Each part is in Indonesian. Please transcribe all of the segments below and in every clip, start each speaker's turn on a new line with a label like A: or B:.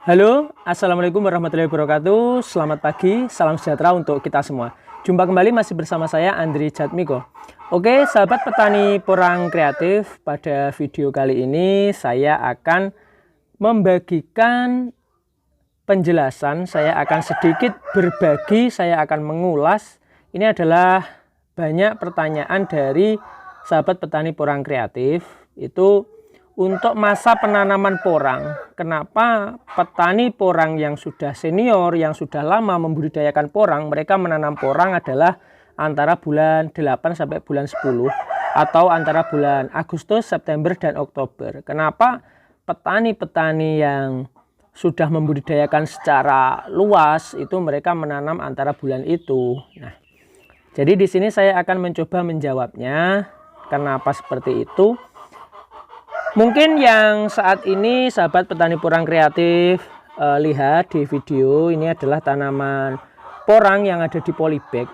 A: Halo, Assalamualaikum warahmatullahi wabarakatuh. Selamat pagi, salam sejahtera untuk kita semua. Jumpa kembali masih bersama saya Andri Jatmiko. Oke, sahabat petani porang kreatif, pada video kali ini saya akan membagikan penjelasan, saya akan sedikit berbagi, saya akan mengulas. Ini adalah banyak pertanyaan dari sahabat petani porang kreatif, itu untuk masa penanaman porang. Kenapa petani porang yang sudah senior, yang sudah lama membudidayakan porang, mereka menanam porang adalah antara bulan 8 sampai bulan 10 atau antara bulan Agustus, September, dan Oktober. Kenapa petani-petani yang sudah membudidayakan secara luas itu mereka menanam antara bulan itu? Nah, jadi di sini saya akan mencoba menjawabnya. Kenapa seperti itu? Mungkin yang saat ini sahabat petani porang kreatif lihat di video ini adalah tanaman porang yang ada di polybag.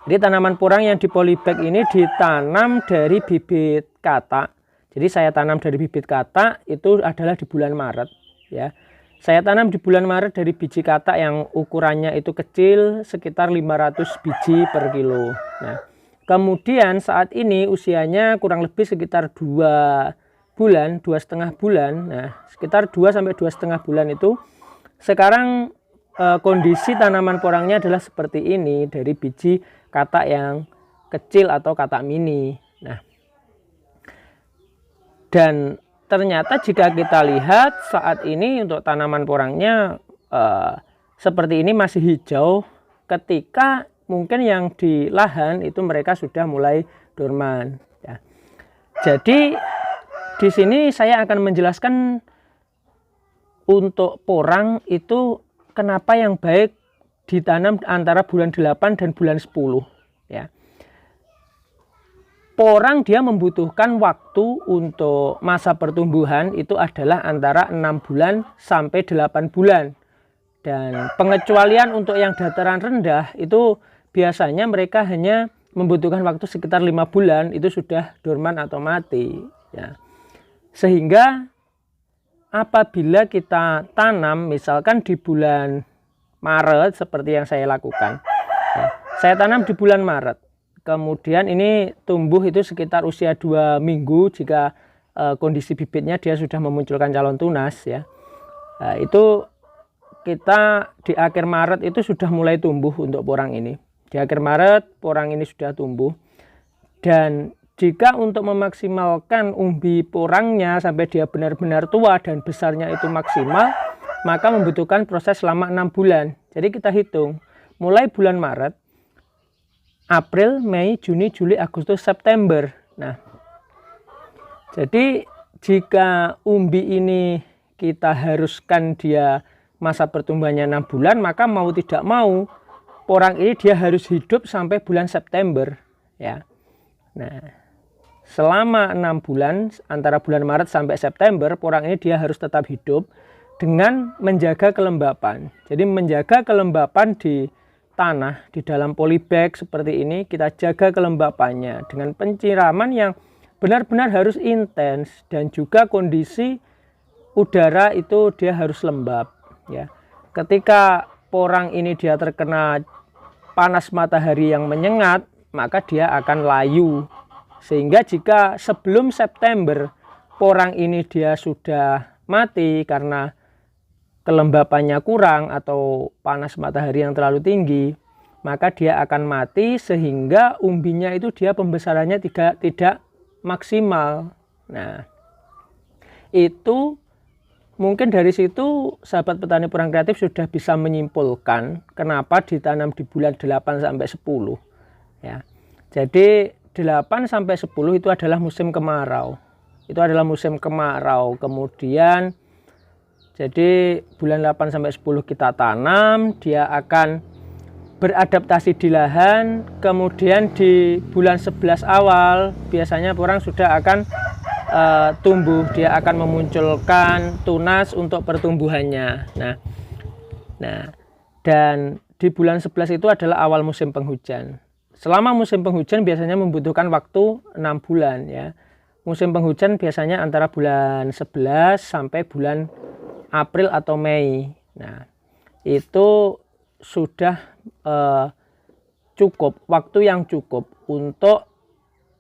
A: Jadi tanaman porang yang di polybag ini ditanam dari bibit katak. Jadi saya tanam dari bibit katak itu adalah di bulan Maret ya. Saya tanam di bulan Maret dari biji katak yang ukurannya itu kecil, sekitar 500 biji per kilo. Nah, kemudian saat ini usianya kurang lebih sekitar 2,5 bulan. Nah, sekitar 2 sampai 2,5 bulan itu sekarang kondisi tanaman porangnya adalah seperti ini dari biji katak yang kecil atau katak mini. Nah, dan ternyata jika kita lihat saat ini untuk tanaman porangnya seperti ini masih hijau, ketika mungkin yang di lahan itu mereka sudah mulai dorman ya. Jadi di sini saya akan menjelaskan untuk porang itu kenapa yang baik ditanam antara bulan 8 dan bulan 10 ya. Porang dia membutuhkan waktu untuk masa pertumbuhan itu adalah antara 6 bulan sampai 8 bulan. Dan pengecualian untuk yang dataran rendah itu biasanya mereka hanya membutuhkan waktu sekitar 5 bulan itu sudah dorman atau mati ya. Sehingga apabila kita tanam misalkan di bulan Maret seperti yang saya lakukan ya, saya tanam di bulan Maret, kemudian ini tumbuh itu sekitar usia 2 minggu jika kondisi bibitnya dia sudah memunculkan calon tunas ya. Nah, itu kita di akhir Maret itu sudah mulai tumbuh untuk porang ini. Di akhir Maret porang ini sudah tumbuh, dan jika untuk memaksimalkan umbi porangnya sampai dia benar-benar tua dan besarnya itu maksimal, maka membutuhkan proses selama 6 bulan. Jadi kita hitung mulai bulan Maret, April, Mei, Juni, Juli, Agustus, September. Nah, jadi jika umbi ini kita haruskan dia masa pertumbuhannya 6 bulan, maka mau tidak mau porang ini dia harus hidup sampai bulan September ya. Nah, selama 6 bulan antara bulan Maret sampai September porang ini dia harus tetap hidup dengan menjaga kelembapan. Jadi menjaga kelembapan di tanah di dalam polybag seperti ini, kita jaga kelembapannya dengan penyiraman yang benar-benar harus intens, dan juga kondisi udara itu dia harus lembab ya. Ketika porang ini dia terkena panas matahari yang menyengat, maka dia akan layu. Sehingga jika sebelum September porang ini dia sudah mati karena kelembapannya kurang atau panas matahari yang terlalu tinggi, maka dia akan mati sehingga umbinya itu dia pembesarannya tidak maksimal. Nah, itu mungkin dari situ sahabat petani porang kreatif sudah bisa menyimpulkan kenapa ditanam di bulan 8 sampai 10 ya. Jadi 8 sampai 10 itu adalah musim kemarau. Itu adalah musim kemarau. Kemudian jadi bulan 8 sampai 10 kita tanam, dia akan beradaptasi di lahan. Kemudian di bulan 11 awal biasanya porang sudah akan tumbuh, dia akan memunculkan tunas untuk pertumbuhannya. Nah, dan di bulan 11 itu adalah awal musim penghujan. Selama musim penghujan biasanya membutuhkan waktu 6 bulan ya. Musim penghujan biasanya antara bulan 11 sampai bulan April atau Mei. Nah, itu sudah cukup, waktu yang cukup untuk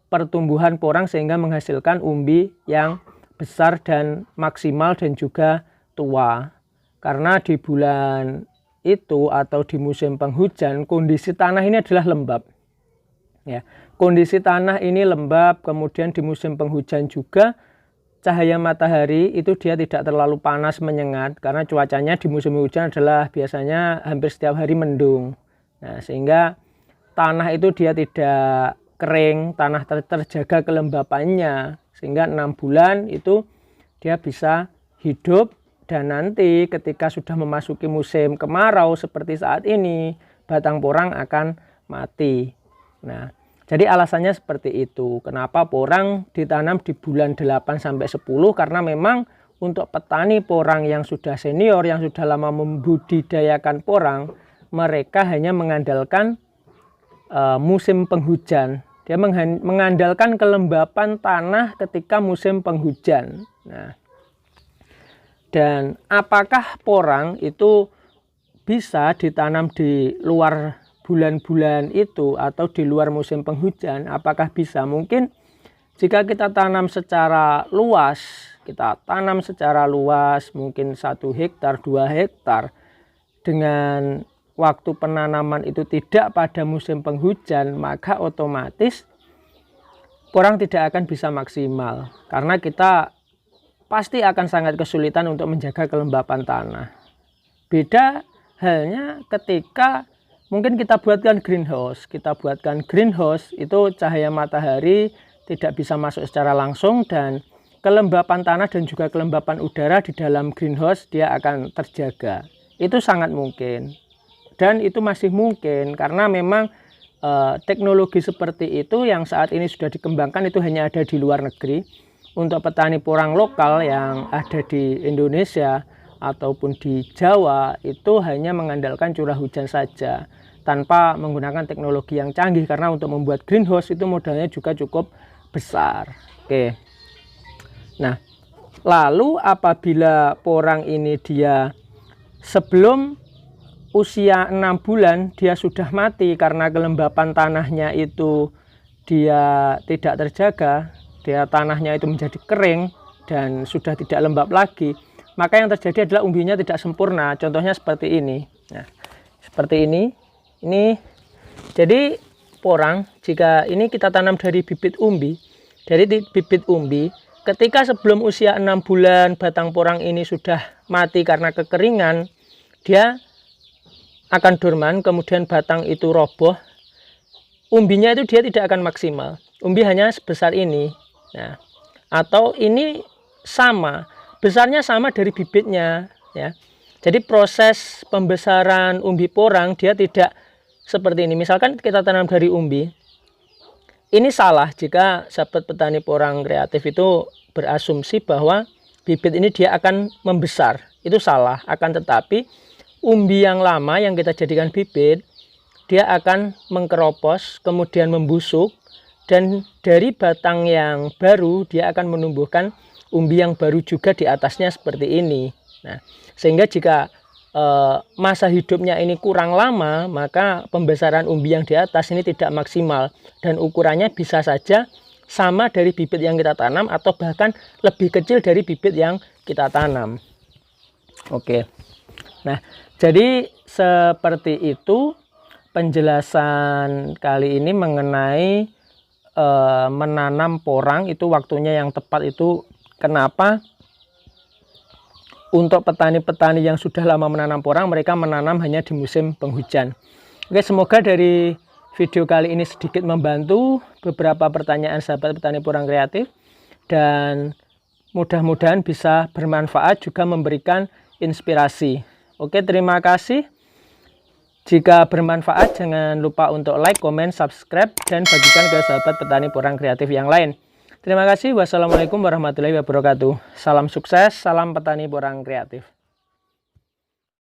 A: pertumbuhan porang sehingga menghasilkan umbi yang besar dan maksimal dan juga tua. Karena di bulan itu atau di musim penghujan, kondisi tanah ini adalah lembab. Ya, kondisi tanah ini lembab, kemudian di musim penghujan juga cahaya matahari itu dia tidak terlalu panas menyengat karena cuacanya di musim hujan adalah biasanya hampir setiap hari mendung. Nah, sehingga tanah itu dia tidak kering, tanah terjaga kelembapannya, sehingga 6 bulan itu dia bisa hidup. Dan nanti ketika sudah memasuki musim kemarau seperti saat ini, batang porang akan mati. Nah, jadi alasannya seperti itu. Kenapa porang ditanam di bulan 8 sampai 10? Karena memang untuk petani porang yang sudah senior, yang sudah lama membudidayakan porang, mereka hanya mengandalkan musim penghujan. Dia mengandalkan kelembapan tanah ketika musim penghujan. Nah, dan apakah porang itu bisa ditanam di luar bulan-bulan itu atau di luar musim penghujan? Apakah bisa? Mungkin jika kita tanam secara luas, mungkin 1 hektar, 2 hektar, dengan waktu penanaman itu tidak pada musim penghujan, maka otomatis porang tidak akan bisa maksimal. Karena kita pasti akan sangat kesulitan untuk menjaga kelembapan tanah. Beda halnya ketika mungkin kita buatkan greenhouse. Itu cahaya matahari tidak bisa masuk secara langsung dan kelembapan tanah dan juga kelembapan udara di dalam greenhouse dia akan terjaga. Itu sangat mungkin. Dan itu masih mungkin karena memang teknologi seperti itu yang saat ini sudah dikembangkan itu hanya ada di luar negeri. Untuk petani porang lokal yang ada di Indonesia ataupun di Jawa itu hanya mengandalkan curah hujan saja tanpa menggunakan teknologi yang canggih, karena untuk membuat greenhouse itu modalnya juga cukup besar. Oke. Nah, lalu apabila porang ini dia sebelum usia 6 bulan dia sudah mati karena kelembapan tanahnya itu dia tidak terjaga, tanahnya itu menjadi kering dan sudah tidak lembab lagi, maka yang terjadi adalah umbinya tidak sempurna. Contohnya seperti ini. Nah, seperti ini. Jadi porang, jika ini kita tanam dari bibit umbi, ketika sebelum usia 6 bulan batang porang ini sudah mati karena kekeringan, dia akan dorman, kemudian batang itu roboh, umbinya itu dia tidak akan maksimal. Umbi hanya sebesar ini. Nah, atau ini sama, besarnya sama dari bibitnya, ya. Jadi proses pembesaran umbi porang dia tidak seperti ini. Misalkan kita tanam dari umbi, ini salah jika sahabat petani porang kreatif itu berasumsi bahwa bibit ini dia akan membesar. Itu salah. Akan tetapi umbi yang lama yang kita jadikan bibit, dia akan mengkeropos, kemudian membusuk. Dan dari batang yang baru dia akan menumbuhkan umbi yang baru juga di atasnya seperti ini. Nah, sehingga jika masa hidupnya ini kurang lama, maka pembesaran umbi yang di atas ini tidak maksimal dan ukurannya bisa saja sama dari bibit yang kita tanam atau bahkan lebih kecil dari bibit yang kita tanam. Oke. Nah, jadi seperti itu penjelasan kali ini mengenai menanam porang. Itu waktunya yang tepat itu kenapa untuk petani-petani yang sudah lama menanam porang, mereka menanam hanya di musim penghujan. Oke, semoga dari video kali ini sedikit membantu beberapa pertanyaan sahabat petani porang kreatif dan mudah-mudahan bisa bermanfaat juga memberikan inspirasi. Oke, terima kasih. Jika bermanfaat, jangan lupa untuk like, komen, subscribe, dan bagikan ke sahabat petani porang kreatif yang lain. Terima kasih. Wassalamualaikum warahmatullahi wabarakatuh. Salam sukses, salam petani porang kreatif.